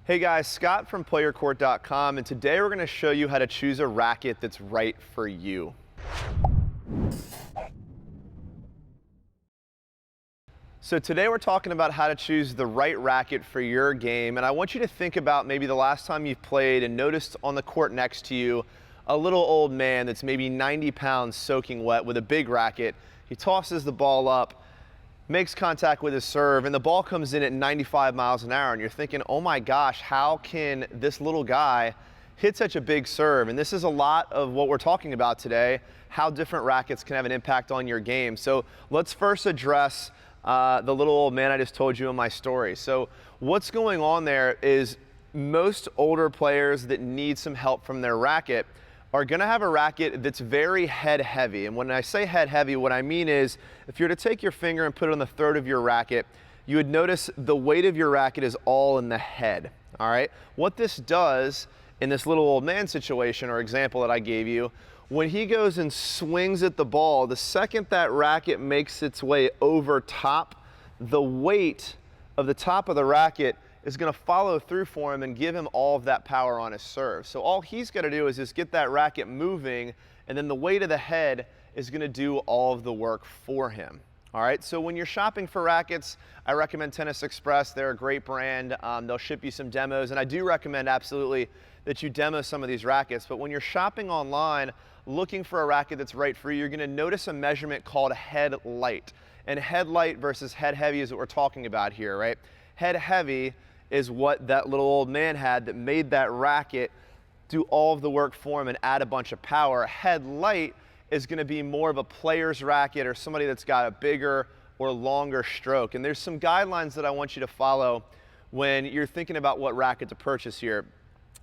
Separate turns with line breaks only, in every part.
Hey guys, Scott from PlayYourCourt.com, and today we're going to show you how to choose a racket that's right for you. So today we're talking about how to choose the right racket for your game, and I want you to think about maybe the last time you've played and noticed on the court next to you a little old man that's maybe 90 pounds soaking wet with a big racket. He tosses the ball up, makes contact with his serve, and the ball comes in at 95 miles an hour, and you're thinking, oh my gosh, how can this little guy hit such a big serve? And this is a lot of what we're talking about today, how different rackets can have an impact on your game. So let's first address the little old man I just told you in my story. So what's going on there is most older players that need some help from their racket are going to have a racket that's very head heavy. And when I say head heavy, what I mean is if you were to take your finger and put it on the throat of your racket, you would notice the weight of your racket is all in the head. All right. What this does in this little old man situation or example that I gave you, when he goes and swings at the ball, the second that racket makes its way over top, the weight of the top of the racket is going to follow through for him and give him all of that power on his serve. So all he's got to do is just get that racket moving, and then the weight of the head is going to do all of the work for him. All right, so when you're shopping for rackets, I recommend Tennis Express. They're a great brand. They'll ship you some demos, and I do recommend absolutely that you demo some of these rackets. But when you're shopping online, looking for a racket that's right for you, you're going to notice a measurement called head light. And head light versus head heavy is what we're talking about here, right? Head heavy is what that little old man had that made that racket do all of the work for him and add a bunch of power. Head light is going to be more of a player's racket or somebody that's got a bigger or longer stroke. And there's some guidelines that I want you to follow when you're thinking about what racket to purchase here.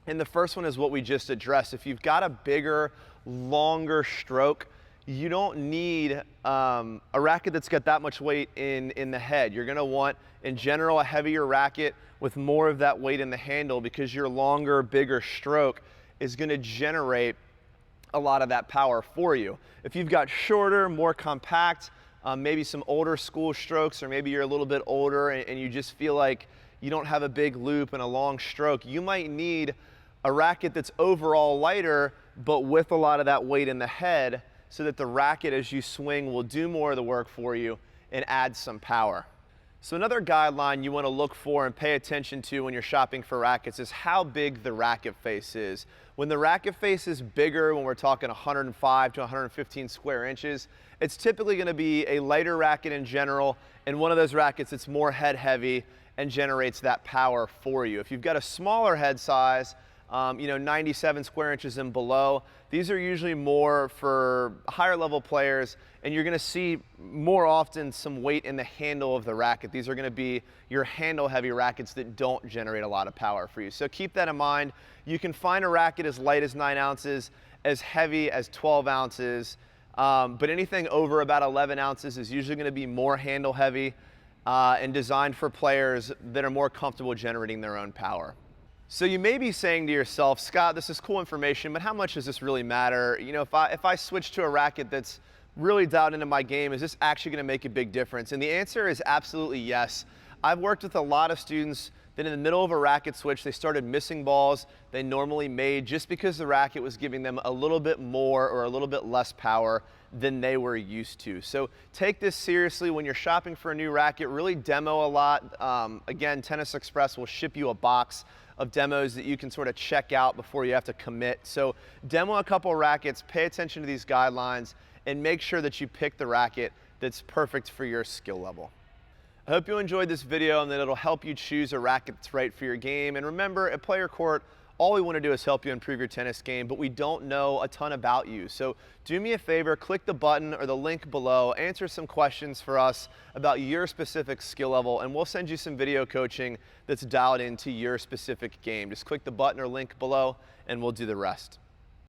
And the first one is what we just addressed. If you've got a bigger, longer stroke, you don't need a racket that's got that much weight in the head. You're going to want, in general, a heavier racket with more of that weight in the handle because your longer, bigger stroke is going to generate a lot of that power for you. If you've got shorter, more compact, maybe some older school strokes, or maybe you're a little bit older and you just feel like you don't have a big loop and a long stroke, you might need a racket that's overall lighter but with a lot of that weight in the head, so that the racket as you swing will do more of the work for you and add some power. So another guideline you want to look for and pay attention to when you're shopping for rackets is how big the racket face is. When the racket face is bigger, when we're talking 105 to 115 square inches, it's typically going to be a lighter racket in general, and one of those rackets that's more head heavy and generates that power for you. If you've got a smaller head size, 97 square inches and below, these are usually more for higher level players, and you're going to see more often some weight in the handle of the racket. These are going to be your handle heavy rackets that don't generate a lot of power for you. So keep that in mind. You can find a racket as light as 9 ounces, as heavy as 12 ounces, but anything over about 11 ounces is usually going to be more handle heavy and designed for players that are more comfortable generating their own power. So you may be saying to yourself, Scott, this is cool information, but how much does this really matter? You know, if I switch to a racket that's really dialed into my game, is this actually going to make a big difference? And the answer is absolutely yes. I've worked with a lot of students that in the middle of a racket switch, they started missing balls they normally made just because the racket was giving them a little bit more or a little bit less power than they were used to. So take this seriously when you're shopping for a new racket. Really demo a lot. Again, Tennis Express will ship you a box of demos that you can sort of check out before you have to commit. So demo a couple of rackets, pay attention to these guidelines, and make sure that you pick the racket that's perfect for your skill level. I hope you enjoyed this video and that it'll help you choose a racket that's right for your game. And remember, at Play Your Court, all we want to do is help you improve your tennis game, but we don't know a ton about you. So do me a favor, click the button or the link below, answer some questions for us about your specific skill level, and we'll send you some video coaching that's dialed into your specific game. Just click the button or link below and we'll do the rest.